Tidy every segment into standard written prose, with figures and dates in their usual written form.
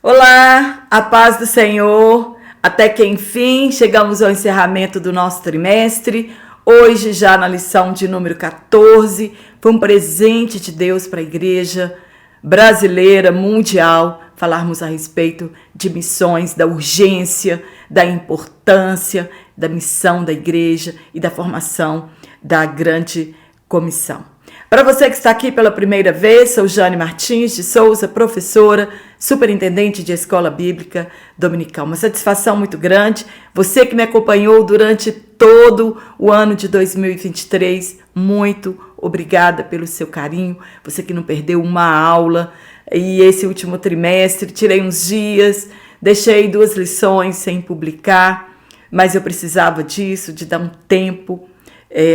Olá, a paz do Senhor. Até que enfim chegamos ao encerramento do nosso trimestre. Hoje já na lição de número 14, foi um presente de Deus para a igreja brasileira, mundial, falarmos a respeito de missões, da urgência, da importância da missão da igreja e da formação da grande comissão. Para você que está aqui pela primeira vez, sou Jane Martins de Souza, professora, superintendente de Escola Bíblica Dominical. Uma satisfação muito grande. Você que me acompanhou durante todo o ano de 2023, muito obrigada pelo seu carinho. Você que não perdeu uma aula. E esse último trimestre, tirei uns dias, deixei 2 lições sem publicar, mas eu precisava disso, de dar um tempo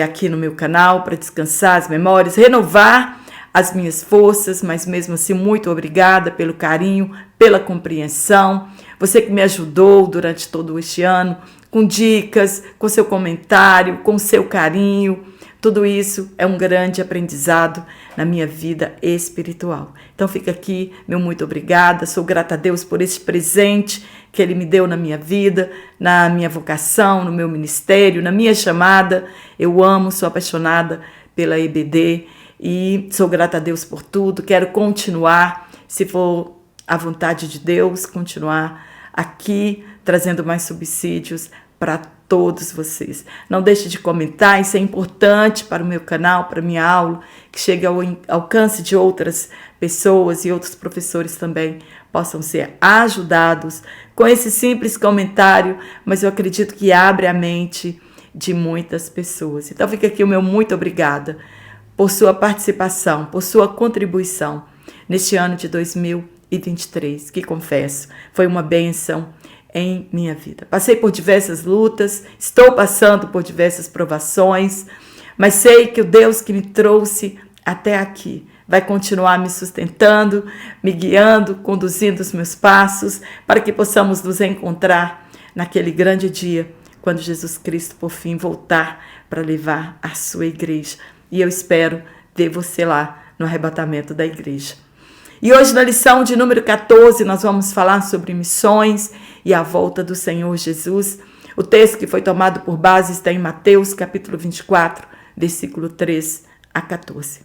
aqui no meu canal para descansar as memórias, renovar as minhas forças, mas mesmo assim muito obrigada pelo carinho, pela compreensão, você que me ajudou durante todo este ano, com dicas, com seu comentário, com seu carinho, tudo isso é um grande aprendizado na minha vida espiritual. Então fica aqui, meu muito obrigada, sou grata a Deus por esse presente que Ele me deu na minha vida, na minha vocação, no meu ministério, na minha chamada. Eu amo, sou apaixonada pela EBD e sou grata a Deus por tudo. Quero continuar, se for a vontade de Deus, continuar aqui trazendo mais subsídios para todos vocês. Não deixe de comentar, isso é importante para o meu canal, para a minha aula, que chegue ao alcance de outras pessoas e outros professores também possam ser ajudados com esse simples comentário, mas eu acredito que abre a mente de muitas pessoas. Então fica aqui o meu muito obrigada por sua participação, por sua contribuição neste ano de 2023, que confesso, foi uma bênção em minha vida. Passei por diversas lutas, estou passando por diversas provações, mas sei que o Deus que me trouxe até aqui vai continuar me sustentando, me guiando, conduzindo os meus passos, para que possamos nos encontrar naquele grande dia, quando Jesus Cristo, por fim, voltar para levar a sua igreja. E eu espero ver você lá no arrebatamento da igreja. E hoje, na lição de número 14, nós vamos falar sobre missões e a volta do Senhor Jesus. O texto que foi tomado por base está em Mateus, capítulo 24, versículo 3 a 14.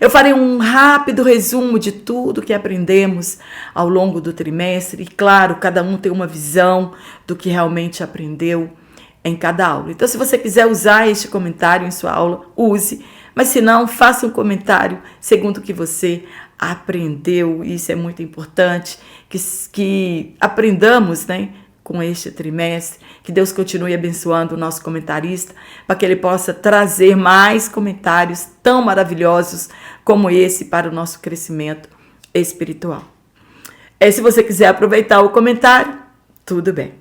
Eu farei um rápido resumo de tudo que aprendemos ao longo do trimestre. E, claro, cada um tem uma visão do que realmente aprendeu em cada aula. Então, se você quiser usar este comentário em sua aula, use. Mas se não, faça um comentário segundo o que você aprendeu. Isso é muito importante, que aprendamos, né, com este trimestre. Que Deus continue abençoando o nosso comentarista, para que ele possa trazer mais comentários tão maravilhosos como esse para o nosso crescimento espiritual. Se você quiser aproveitar o comentário, tudo bem.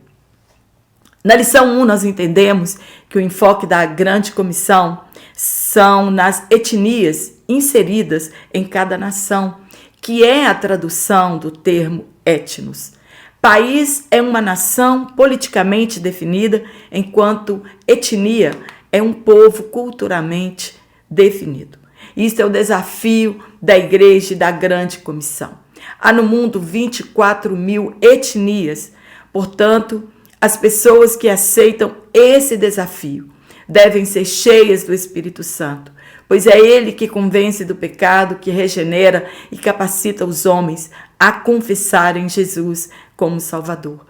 Na lição 1, nós entendemos que o enfoque da grande comissão são nas etnias inseridas em cada nação, que é a tradução do termo etnos. País é uma nação politicamente definida, enquanto etnia é um povo culturalmente definido. Isso é o desafio da igreja e da grande comissão. Há no mundo 24.000 etnias, portanto, as pessoas que aceitam esse desafio devem ser cheias do Espírito Santo, pois é Ele que convence do pecado, que regenera e capacita os homens a confessarem Jesus como Salvador.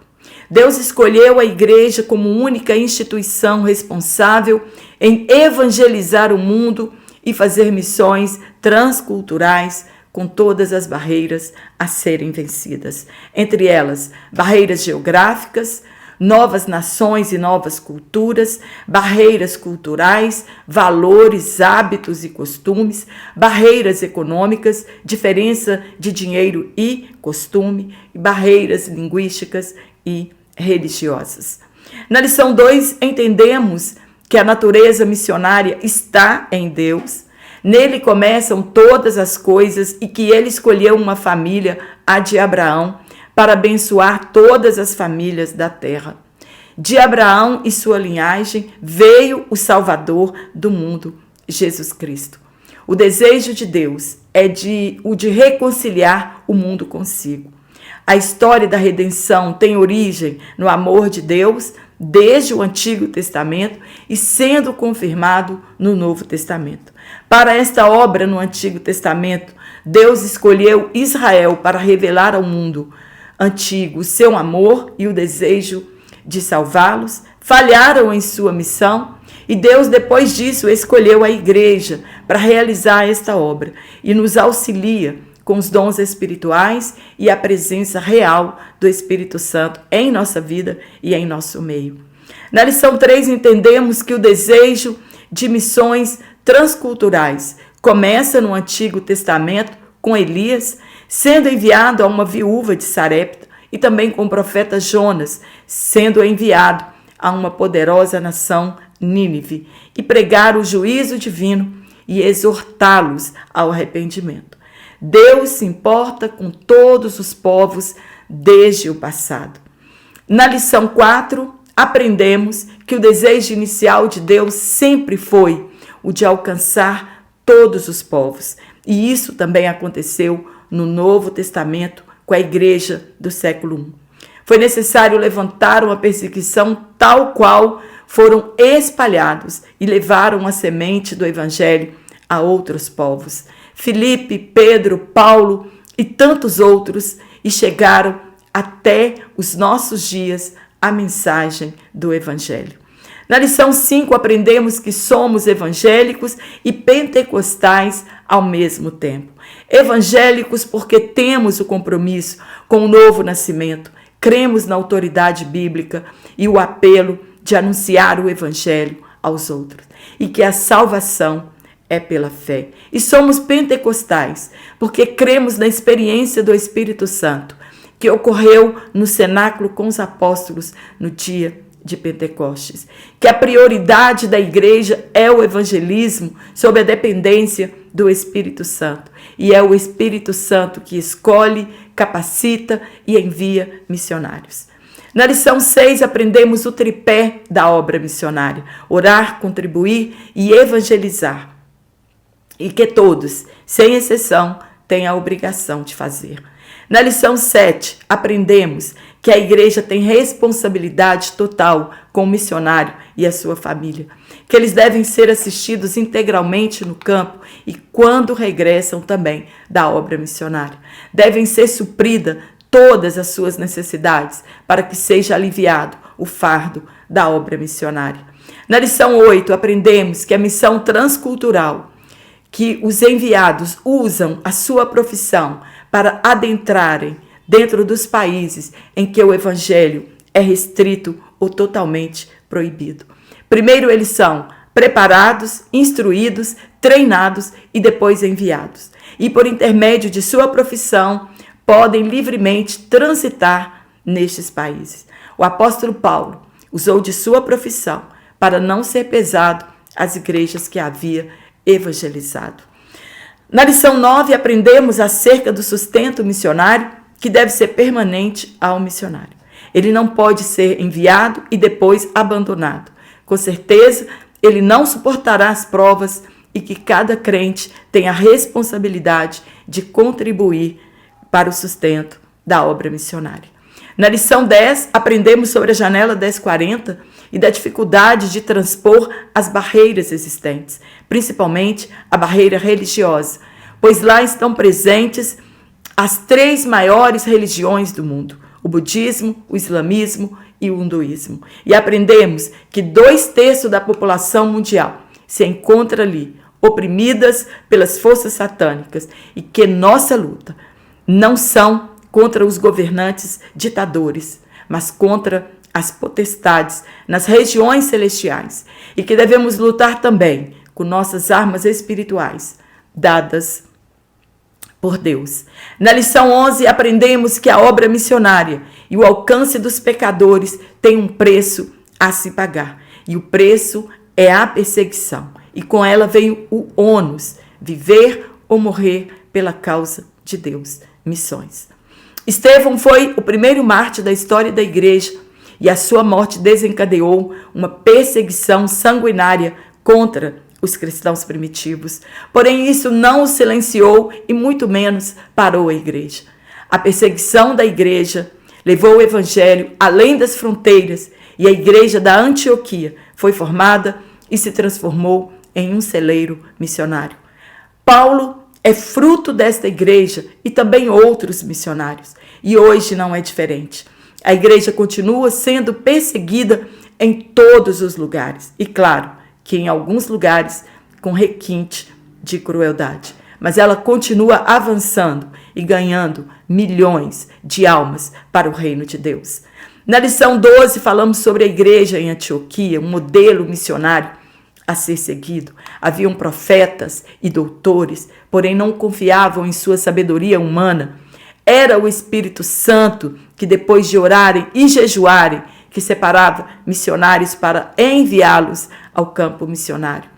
Deus escolheu a igreja como única instituição responsável em evangelizar o mundo e fazer missões transculturais com todas as barreiras a serem vencidas. Entre elas, barreiras geográficas, novas nações e novas culturas, barreiras culturais, valores, hábitos e costumes, barreiras econômicas, diferença de dinheiro e costume, barreiras linguísticas e religiosas. Na lição 2, entendemos que a natureza missionária está em Deus, nele começam todas as coisas e que ele escolheu uma família, a de Abraão, para abençoar todas as famílias da terra. De Abraão e sua linhagem veio o Salvador do mundo, Jesus Cristo. O desejo de Deus é o de reconciliar o mundo consigo. A história da redenção tem origem no amor de Deus desde o Antigo Testamento e sendo confirmado no Novo Testamento. Para esta obra no Antigo Testamento, Deus escolheu Israel para revelar ao mundo antigo o seu amor e o desejo de salvá-los. Falharam em sua missão e Deus, depois disso, escolheu a igreja para realizar esta obra e nos auxilia com os dons espirituais e a presença real do Espírito Santo em nossa vida e em nosso meio. Na lição 3, entendemos que o desejo de missões transculturais começa no Antigo Testamento com Elias, sendo enviado a uma viúva de Sarepta, e também com o profeta Jonas, sendo enviado a uma poderosa nação, Nínive, e pregar o juízo divino e exortá-los ao arrependimento. Deus se importa com todos os povos desde o passado. Na lição 4, aprendemos que o desejo inicial de Deus sempre foi o de alcançar todos os povos. E isso também aconteceu no Novo Testamento com a igreja do século I. Foi necessário levantar uma perseguição tal qual foram espalhados e levaram a semente do evangelho a outros povos. Filipe, Pedro, Paulo e tantos outros, e chegaram até os nossos dias a mensagem do evangelho. Na lição 5, aprendemos que somos evangélicos e pentecostais ao mesmo tempo. Evangélicos porque temos o compromisso com o novo nascimento, cremos na autoridade bíblica e o apelo de anunciar o evangelho aos outros, e que a salvação é pela fé. E somos pentecostais porque cremos na experiência do Espírito Santo que ocorreu no cenáculo com os apóstolos no dia de Pentecostes, que a prioridade da igreja é o evangelismo sob a dependência do Espírito Santo, e é o Espírito Santo que escolhe, capacita e envia missionários. Na lição 6, aprendemos o tripé da obra missionária: orar, contribuir e evangelizar, e que todos, sem exceção, têm a obrigação de fazer. Na lição 7, aprendemos que a igreja tem responsabilidade total com o missionário e a sua família, que eles devem ser assistidos integralmente no campo e quando regressam também da obra missionária. Devem ser supridas todas as suas necessidades para que seja aliviado o fardo da obra missionária. Na lição 8, aprendemos que a missão transcultural, que os enviados usam a sua profissão para adentrarem dentro dos países em que o evangelho é restrito ou totalmente proibido. Primeiro eles são preparados, instruídos, treinados e depois enviados. E por intermédio de sua profissão, podem livremente transitar nestes países. O apóstolo Paulo usou de sua profissão para não ser pesado às igrejas que havia evangelizado. Na lição 9, aprendemos acerca do sustento missionário, que deve ser permanente ao missionário. Ele não pode ser enviado e depois abandonado. Com certeza, ele não suportará as provas e que cada crente tem a responsabilidade de contribuir para o sustento da obra missionária. Na lição 10, aprendemos sobre a janela 1040 e da dificuldade de transpor as barreiras existentes, principalmente a barreira religiosa, pois lá estão presentes as 3 maiores religiões do mundo: o budismo, o islamismo e o hinduísmo. E aprendemos que 2/3 da população mundial se encontra ali, oprimidas pelas forças satânicas, e que nossa luta não são contra os governantes ditadores, mas contra as potestades nas regiões celestiais, e que devemos lutar também com nossas armas espirituais dadas por Deus. Na lição 11, aprendemos que a obra missionária e o alcance dos pecadores tem um preço a se pagar, e o preço é a perseguição, e com ela vem o ônus, viver ou morrer pela causa de Deus, missões. Estevão foi o primeiro mártir da história da igreja, e a sua morte desencadeou uma perseguição sanguinária contra os cristãos primitivos. Porém, isso não o silenciou e muito menos parou a igreja. A perseguição da igreja levou o evangelho além das fronteiras e a igreja da Antioquia foi formada e se transformou em um celeiro missionário. Paulo é fruto desta igreja e também outros missionários. E hoje não é diferente. A igreja continua sendo perseguida em todos os lugares. E claro que em alguns lugares com requinte de crueldade. Mas ela continua avançando e ganhando milhões de almas para o reino de Deus. Na lição 12 falamos sobre a igreja em Antioquia, um modelo missionário a ser seguido. Haviam profetas e doutores, porém não confiavam em sua sabedoria humana. Era o Espírito Santo que, depois de orarem e jejuarem, que separava missionários para enviá-los ao campo missionário.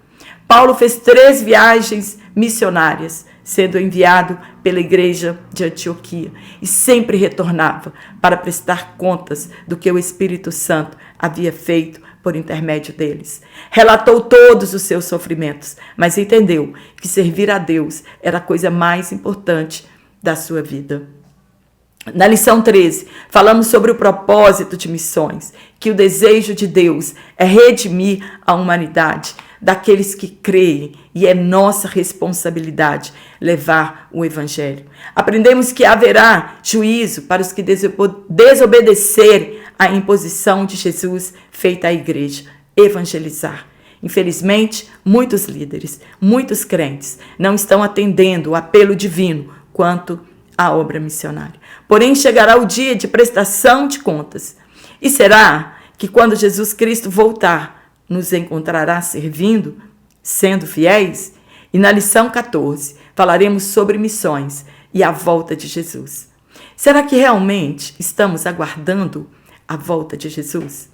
Paulo fez 3 viagens missionárias, sendo enviado pela igreja de Antioquia, e sempre retornava para prestar contas do que o Espírito Santo havia feito por intermédio deles. Relatou todos os seus sofrimentos, mas entendeu que servir a Deus era a coisa mais importante da sua vida. Na lição 13, falamos sobre o propósito de missões, que o desejo de Deus é redimir a humanidade daqueles que creem, e é nossa responsabilidade levar o evangelho. Aprendemos que haverá juízo para os que desobedecerem à imposição de Jesus feita à igreja, evangelizar. Infelizmente, muitos líderes, muitos crentes não estão atendendo o apelo divino quanto à obra missionária. Porém, chegará o dia de prestação de contas. E será que quando Jesus Cristo voltar, nos encontrará servindo, sendo fiéis? E na lição 14, falaremos sobre missões e a volta de Jesus. Será que realmente estamos aguardando a volta de Jesus?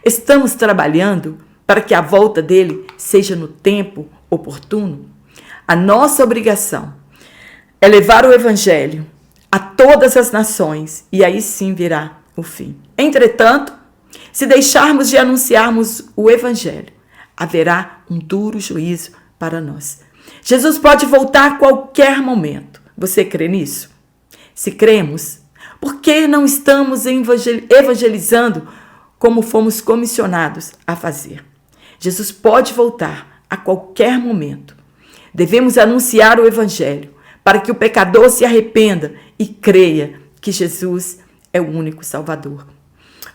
Estamos trabalhando para que a volta dele seja no tempo oportuno? A nossa obrigação é levar o evangelho a todas as nações, e aí sim virá o fim. Entretanto, se deixarmos de anunciarmos o evangelho, haverá um duro juízo para nós. Jesus pode voltar a qualquer momento. Você crê nisso? Se cremos, por que não estamos evangelizando como fomos comissionados a fazer? Jesus pode voltar a qualquer momento. Devemos anunciar o evangelho para que o pecador se arrependa e creia que Jesus é o único Salvador.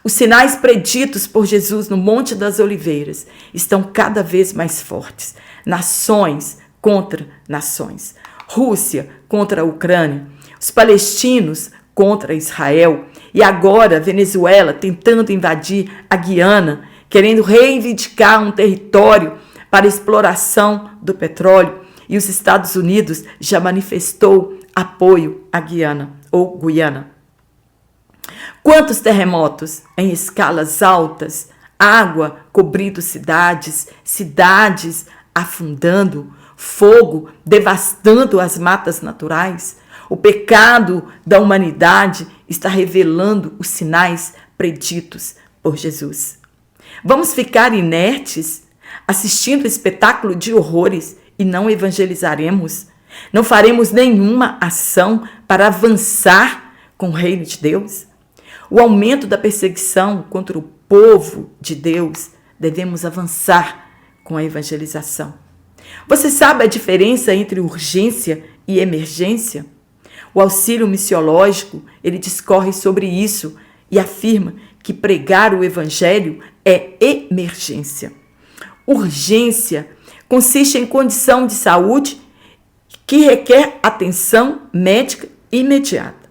Os sinais preditos por Jesus no Monte das Oliveiras estão cada vez mais fortes. Nações contra nações. Rússia contra a Ucrânia. Os palestinos contra Israel. E agora Venezuela tentando invadir a Guiana, querendo reivindicar um território para exploração do petróleo. E os Estados Unidos já manifestou apoio à Guiana ou Guiana. Quantos terremotos em escalas altas, água cobrindo cidades, cidades afundando, fogo devastando as matas naturais. O pecado da humanidade está revelando os sinais preditos por Jesus. Vamos ficar inertes, assistindo o espetáculo de horrores e não evangelizaremos? Não faremos nenhuma ação para avançar com o reino de Deus? O aumento da perseguição contra o povo de Deus, devemos avançar com a evangelização. Você sabe a diferença entre urgência e emergência? O auxílio missiológico, ele discorre sobre isso e afirma que pregar o evangelho é emergência. Urgência consiste em condição de saúde que requer atenção médica imediata,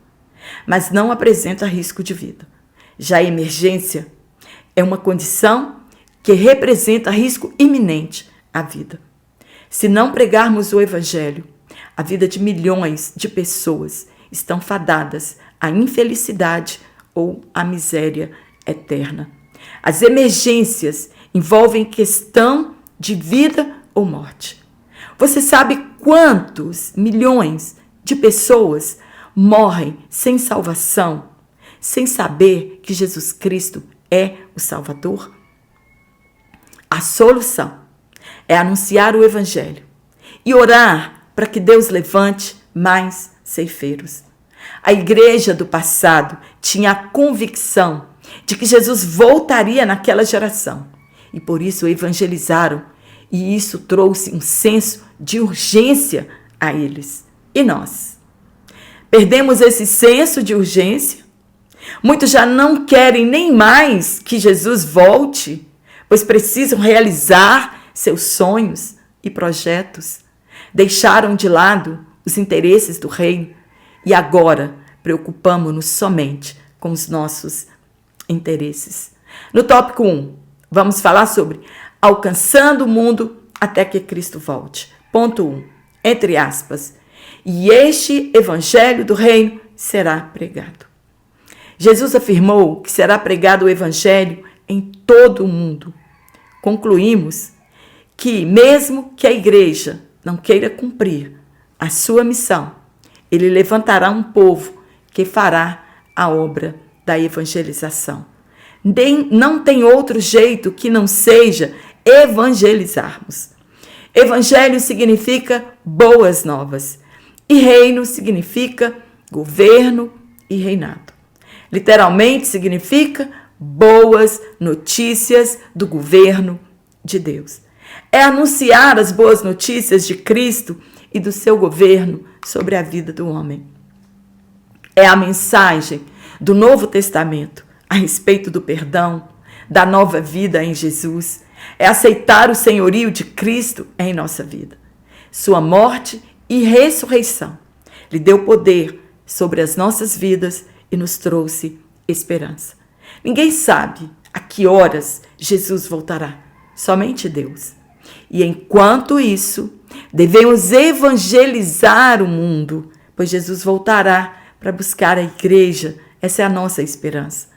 mas não apresenta risco de vida. Já a emergência é uma condição que representa risco iminente à vida. Se não pregarmos o evangelho, a vida de milhões de pessoas estão fadadas à infelicidade ou à miséria eterna. As emergências envolvem questão de vida ou morte. Você sabe quantos milhões de pessoas morrem sem salvação, sem saber que Jesus Cristo é o Salvador? A solução é anunciar o evangelho e orar para que Deus levante mais ceifeiros. A igreja do passado tinha a convicção de que Jesus voltaria naquela geração e por isso evangelizaram, e isso trouxe um senso de urgência a eles. E nós? Perdemos esse senso de urgência? Muitos já não querem nem mais que Jesus volte, pois precisam realizar seus sonhos e projetos. Deixaram de lado os interesses do reino e agora preocupamos-nos somente com os nossos interesses. No tópico 1, vamos falar sobre alcançando o mundo até que Cristo volte. Ponto 1, entre aspas, e este evangelho do reino será pregado. Jesus afirmou que será pregado o evangelho em todo o mundo. Concluímos que mesmo que a igreja não queira cumprir a sua missão, ele levantará um povo que fará a obra da evangelização. Não tem outro jeito que não seja evangelizarmos. Evangelho significa boas novas e reino significa governo e reinado. Literalmente significa boas notícias do governo de Deus. É anunciar as boas notícias de Cristo e do seu governo sobre a vida do homem. É a mensagem do Novo Testamento a respeito do perdão, da nova vida em Jesus. É aceitar o senhorio de Cristo em nossa vida. Sua morte e ressurreição lhe deu poder sobre as nossas vidas e nos trouxe esperança. Ninguém sabe a que horas Jesus voltará, somente Deus. E enquanto isso, devemos evangelizar o mundo, pois Jesus voltará para buscar a igreja. Essa é a nossa esperança.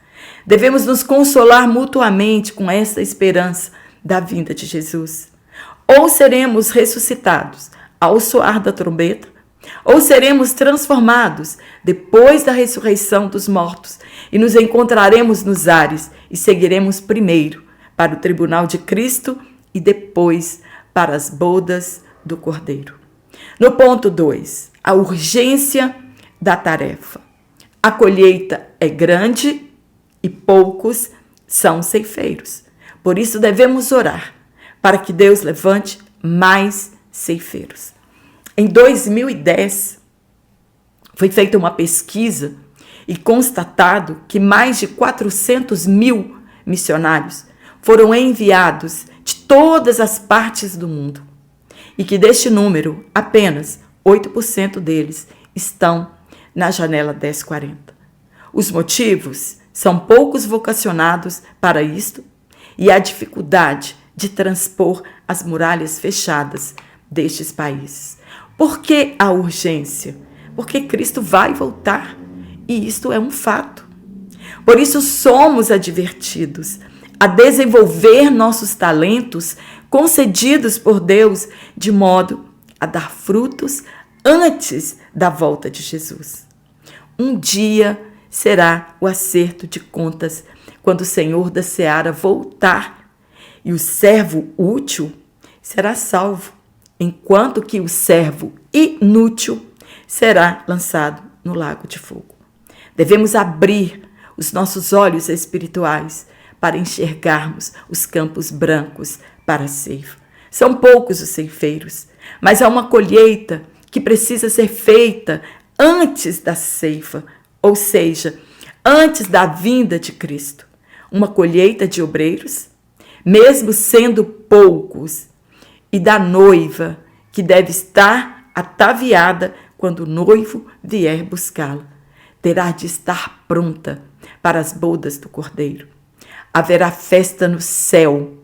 Devemos nos consolar mutuamente com essa esperança da vinda de Jesus. Ou seremos ressuscitados ao soar da trombeta, ou seremos transformados depois da ressurreição dos mortos e nos encontraremos nos ares e seguiremos primeiro para o tribunal de Cristo e depois para as bodas do Cordeiro. No ponto 2, a urgência da tarefa. A colheita é grande e poucos são ceifeiros. Por isso devemos orar para que Deus levante mais ceifeiros. Em 2010, foi feita uma pesquisa e constatado que mais de 400 mil missionários foram enviados de todas as partes do mundo e que deste número, apenas 8% deles estão na janela 1040. Os motivos são poucos vocacionados para isto e a dificuldade de transpor as muralhas fechadas destes países. Por que a urgência? Porque Cristo vai voltar e isto é um fato. Por isso somos advertidos a desenvolver nossos talentos concedidos por Deus de modo a dar frutos antes da volta de Jesus. Um dia será o acerto de contas quando o Senhor da Seara voltar e o servo útil será salvo, enquanto que o servo inútil será lançado no lago de fogo. Devemos abrir os nossos olhos espirituais para enxergarmos os campos brancos para a ceifa. São poucos os ceifeiros, mas há uma colheita que precisa ser feita antes da ceifa, ou seja, antes da vinda de Cristo. Uma colheita de obreiros, mesmo sendo poucos, e da noiva, que deve estar ataviada quando o noivo vier buscá-la. Terá de estar pronta para as bodas do Cordeiro. Haverá festa no céu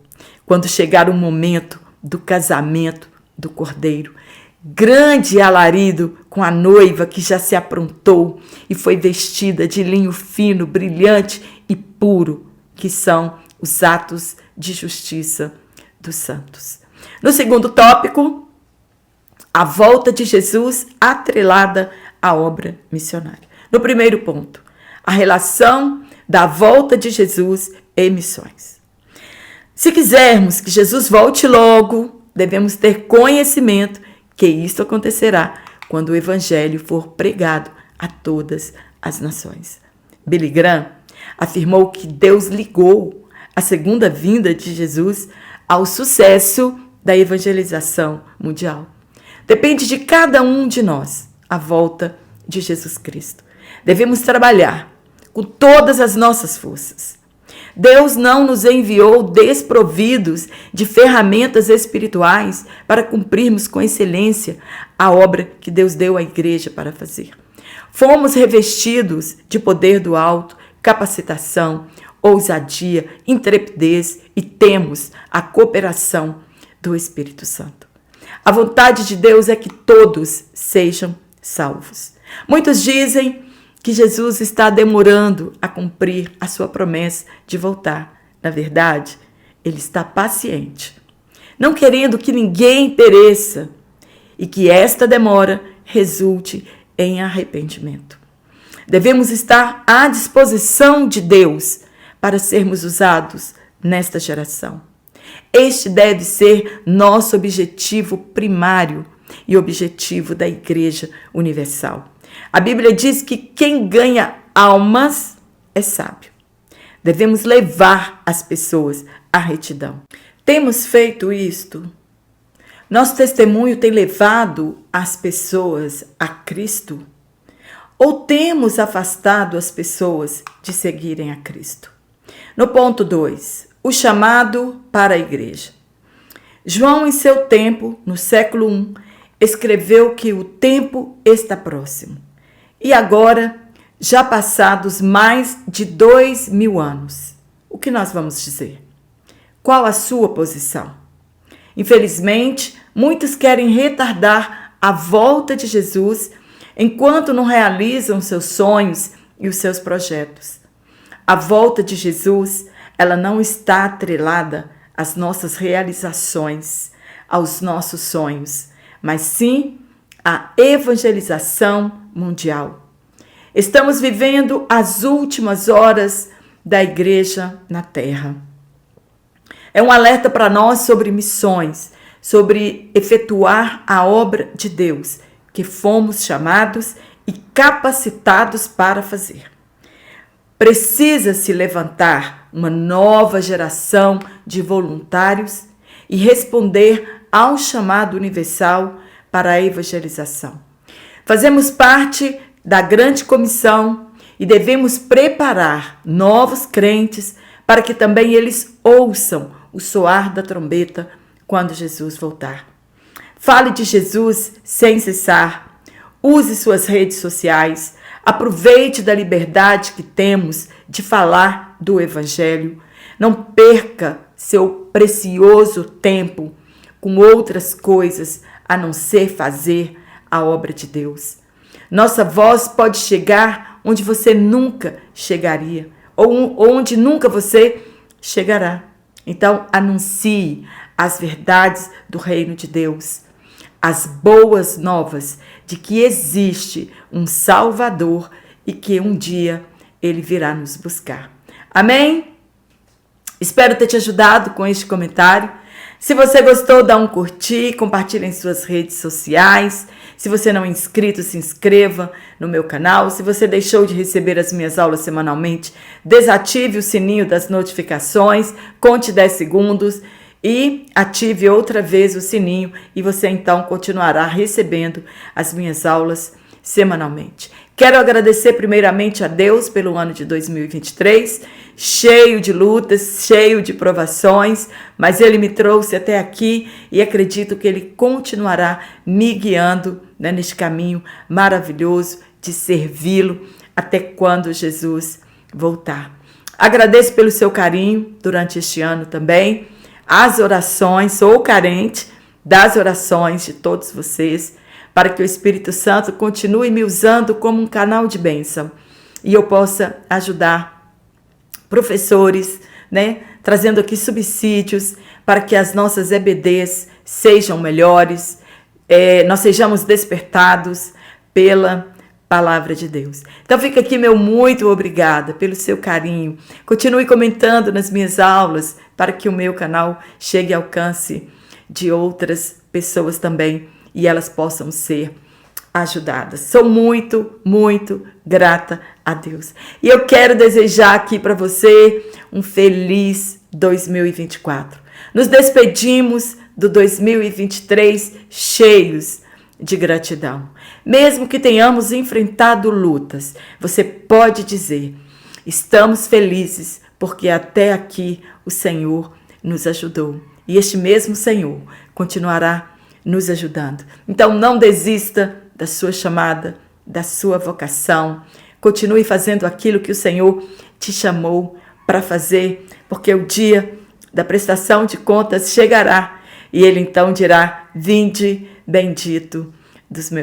quando chegar o momento do casamento do Cordeiro. Grande alarido com a noiva que já se aprontou e foi vestida de linho fino, brilhante e puro, que são os atos de justiça dos santos. No segundo tópico, a volta de Jesus atrelada à obra missionária. No primeiro ponto, a relação da volta de Jesus e missões. Se quisermos que Jesus volte logo, devemos ter conhecimento que isto acontecerá quando o evangelho for pregado a todas as nações. Billy Graham afirmou que Deus ligou a segunda vinda de Jesus ao sucesso da evangelização mundial. Depende de cada um de nós a volta de Jesus Cristo. Devemos trabalhar com todas as nossas forças. Deus não nos enviou desprovidos de ferramentas espirituais para cumprirmos com excelência a obra que Deus deu à igreja para fazer. Fomos revestidos de poder do alto, capacitação, ousadia, intrepidez e temos a cooperação do Espírito Santo. A vontade de Deus é que todos sejam salvos. Muitos dizem que Jesus está demorando a cumprir a sua promessa de voltar. Na verdade, ele está paciente, não querendo que ninguém pereça e que esta demora resulte em arrependimento. Devemos estar à disposição de Deus para sermos usados nesta geração. Este deve ser nosso objetivo primário e objetivo da Igreja Universal. A Bíblia diz que quem ganha almas é sábio. Devemos levar as pessoas à retidão. Temos feito isto? Nosso testemunho tem levado as pessoas a Cristo? Ou temos afastado as pessoas de seguirem a Cristo? No ponto 2, o chamado para a igreja. João, em seu tempo, no século I, escreveu que o tempo está próximo. E agora, já passados mais de 2000 anos, o que nós vamos dizer? Qual a sua posição? Infelizmente, muitos querem retardar a volta de Jesus enquanto não realizam seus sonhos e os seus projetos. A volta de Jesus, ela não está atrelada às nossas realizações, aos nossos sonhos, mas sim à evangelização mundial. Estamos vivendo as últimas horas da igreja na Terra. É um alerta para nós sobre missões, sobre efetuar a obra de Deus, que fomos chamados e capacitados para fazer. Precisa se levantar uma nova geração de voluntários e responder ao chamado universal para a evangelização. Fazemos parte da grande comissão e devemos preparar novos crentes para que também eles ouçam o soar da trombeta quando Jesus voltar. Fale de Jesus sem cessar. Use suas redes sociais. Aproveite da liberdade que temos de falar do Evangelho. Não perca seu precioso tempo com outras coisas a não ser fazer a obra de Deus. Nossa voz pode chegar onde você nunca chegaria, ou onde nunca você chegará. Então, anuncie as verdades do reino de Deus, as boas novas de que existe um Salvador e que um dia ele virá nos buscar. Amém? Espero ter te ajudado com este comentário. Se você gostou, dá um curtir, compartilhe em suas redes sociais. Se você não é inscrito, se inscreva no meu canal. Se você deixou de receber as minhas aulas semanalmente, desative o sininho das notificações, conte 10 segundos e ative outra vez o sininho e você então continuará recebendo as minhas aulas semanalmente. Quero agradecer primeiramente a Deus pelo ano de 2023, cheio de lutas, cheio de provações, mas Ele me trouxe até aqui e acredito que Ele continuará me guiando, né, neste caminho maravilhoso de servi-lo até quando Jesus voltar. Agradeço pelo seu carinho durante este ano também, as orações, sou carente das orações de todos vocês, para que o Espírito Santo continue me usando como um canal de bênção e eu possa ajudar professores, né, trazendo aqui subsídios para que as nossas EBDs sejam melhores, nós sejamos despertados pela palavra de Deus. Então fica aqui meu muito obrigada pelo seu carinho. Continue comentando nas minhas aulas para que o meu canal chegue ao alcance de outras pessoas também e elas possam ser ajudada. Sou muito, muito grata a Deus. E eu quero desejar aqui para você um feliz 2024. Nos despedimos do 2023 cheios de gratidão. Mesmo que tenhamos enfrentado lutas, você pode dizer: estamos felizes porque até aqui o Senhor nos ajudou. E este mesmo Senhor continuará nos ajudando. Então não desista da sua chamada, da sua vocação. Continue fazendo aquilo que o Senhor te chamou para fazer, porque o dia da prestação de contas chegará e Ele então dirá: vinde, bendito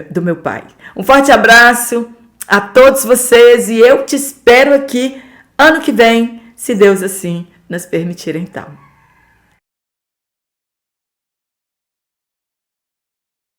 do meu Pai. Um forte abraço a todos vocês e eu te espero aqui ano que vem, se Deus assim nos permitir então.